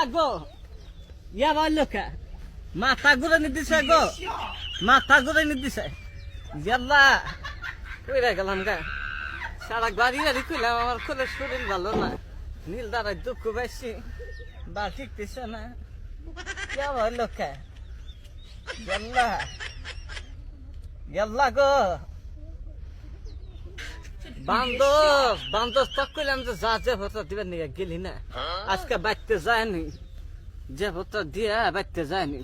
গো ইয়া বললো কে মাথা ঘুরে নিতেছে গো মাথা ঘুরে নিতেছে ইয়াল্লা কইরা গেলাম গা সারা গাড়ি গাড়ি কইলাম আমার খুলে শরীর ভালো না নীল দ্বারা দুঃখ পাইছি বা ঠিকতেছে না ইয়া বললো কে ইয়াল্লা ইয়াল্লা গো বান্ধব তক কইলাম যে যা যে ভোটা দিবেন নিয়ে গেলি না আজকে বাইতে যায়নি যে ভোটা দিয়া বাইতে যায়নি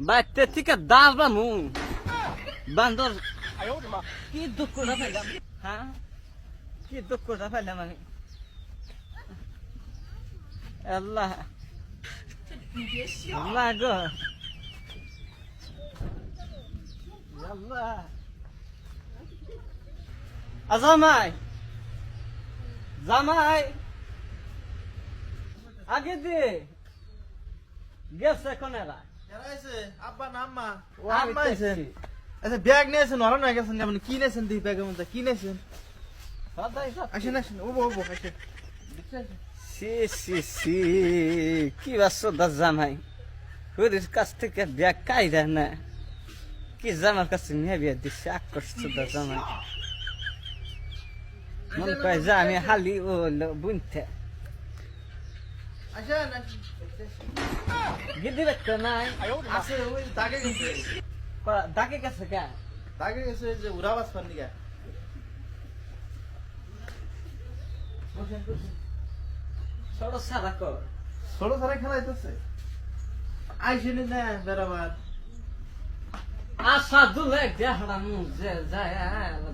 বাইতে থেকে দাঁড়ামু বান্ধব কি দুঃখটা পাইলাম হ্যাঁ কি দুঃখটা পাইলাম আমি আল্লাহ আল্লাহ গো আল্লাহ জামাই জামাই আগে দে গেছে কোনেরা আব্বা না আম্মা ও আম্মা আছেন আচ্ছা ব্যাগ নিয়েছেন ওরা না গেছেন কেমন কি নিয়েছেন দুই ব্যাগের মধ্যে কি নিয়েছেন আসেন আসেন ও আসেন সি সি সি কি বাসদা জামাই হুরির কাছ থেকে ব্যাগ কাইরা না কি জামার কাছে নিয়ে বিয়ে দিচ্ছে আকর্ষদা জামাই মনে কয় যে আমি হালি ও বুনতে গিদি বেচতে নাই আছে ওই তাকে গেছে ডাকে গেছে কে তাকে গেছে যে উড়াবাস পাননি গা ছোট সারা কর ছোট সারা খেলাইতেছে আইসেন না বেড়াবার আশা দুলে দেহরাম যে যায়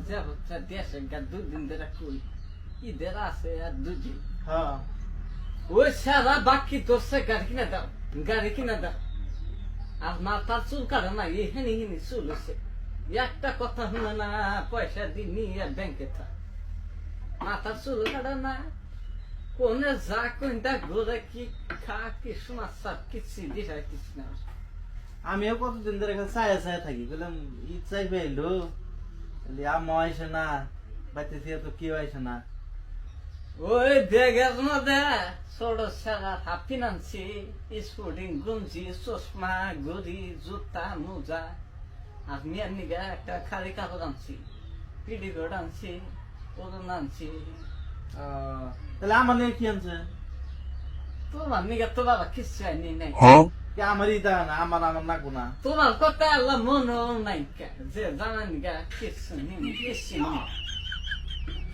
যে হচ্ছে দেশে গা দুদিন ধরে কই ঈদের আছে আর দুদিন হ্যাঁ ওই সারা বাকি তোরছে গাড়ি কিনা দাও আর মাথার চুল কাটে না এখানে চুল হচ্ছে একটা কথা শুনে না পয়সা দি নিয়ে ব্যাংকে থাক মাথার চুল কাটে না কোনে যা কোনটা ঘুরে কি খা কি শোনা সব কিছু দিশা কিছু না আমিও কতদিন ধরে চায়া চায়া থাকি বললাম ঈদ চাই পেলো আম্মা আইসে না বাড়িতে থেকে তো কেউ আইসে না ওই ব্যাগের মধ্যে ছোট সারা হাফিন আনছি স্পোর্টিং গঞ্জি চশমা ঘড়ি জুতা মোজা আর মেয়ের নিগা একটা খালি কাপড় আনছি পিডিকোট আনছি ওজন আনছি তাহলে আমার নিয়ে কি আনছে তোমার নিগা তো বাবা কিচ্ছু আনি নাই আমার ইদা না আমার নাকবো না তোমার কথা আল্লাহ মনে নাই যে জানা নিগা কিচ্ছু নিনি কিচ্ছু নিনি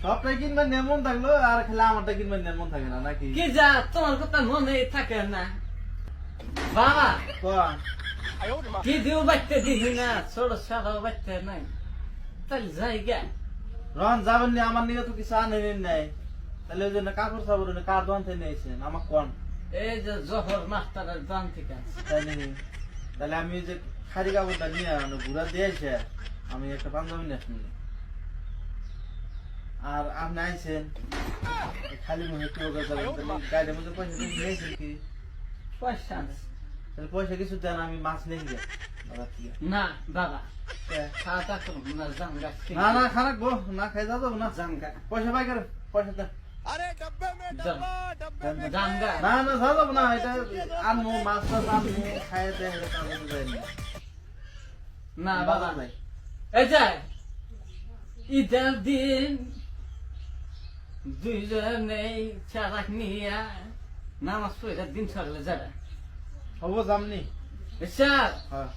সবটাই কিনবেন নেমন থাকলো আর খেলে আমারটা কিনবেন নেমন থাকে না নাকি কি যা তোমার কথা মনে থাকে না বাবা কি দিও বাচ্চা দিবি না ছোট সাদাও বাচ্চা নাই তাহলে যাই গে রন যাবেন নি আমার নিয়ে তো কিছু আনেন নাই তাহলে ওই জন্য কাপড় সাপড় কার দোকান থেকে নিয়েছেন আমার কোন এই যে জহর মাস্টারের দান থেকে তাহলে আমি যে খালি কাপড়টা নিয়ে ঘুরা দিয়েছে আমি একটা পাঞ্জাবি নিয়ে আসলাম আর আপনি আইছেন খালি মনে কেউ গাড়ির মধ্যে পয়সা নিয়েছেন কি পয়সা তাহলে পয়সা কিছু দেন আমি মাছ নিয়ে গে না বাবা খাওয়া দাওয়া করবো না জামগা না না খারাপ গো না খাই যাবো না জামগা পয়সা পাই করে পয়সা দেন জামগা না না যাবো না এটা আনবো মাছ টাছ আনবো খাই দেয় না বাবা নাই এই যে ঈদের দিন দুইজনে চারাক নিয়ে নামাজ পড়ে দিন সরলে যারা হবো যামনি স্যার হ্যাঁ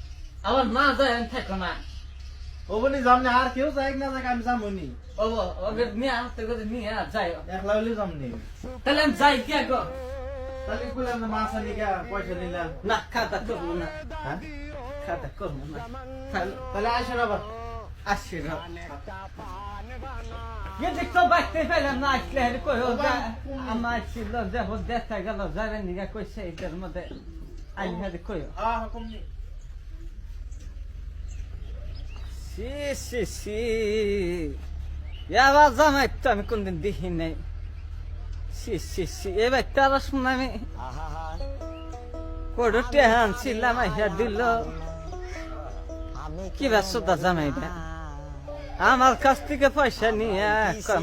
আমার মা যায় থাকো না ওবনি যামনি আর কেউ যাই না যাক আমি যামনি ওকে নিয়ে আসতে করে নিয়ে যাই একলা হইলে যামনি তাহলে আমি যাই কে গো তাহলে বললাম না মাছ আনি কে পয়সা দিলাম না খাতা করবো না হ্যাঁ খাতা করবো না তাহলে আসেন আবার আসছি না দেখতো বাঁচতে পেলাম না আসলে কই আমার ছিল যে দেখা গেল যাবেন নিগা কইছে এটার মধ্যে আইন হাতে কই সি সি সি আবার জামাই তো আমি কোনদিন দেখি নাই সি সি সি এবার তারা শুনে আমি কোডটে আনছিলাম আইসা দিল কি ব্যস্ততা জামাইটা আমার কাছ থেকে পয়সা নিয়ে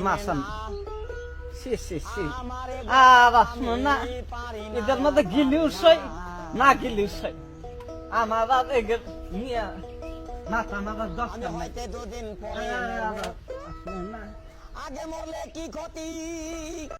মাছ সি সি সি আবার শুনো না এদের মধ্যে গিলি উৎসই না গিলি উৎসই আমার আর এগের নিয়ে মাথা মাথার দরকার নাই দুদিন পরে শুনো না আগে মরলে কি ক্ষতি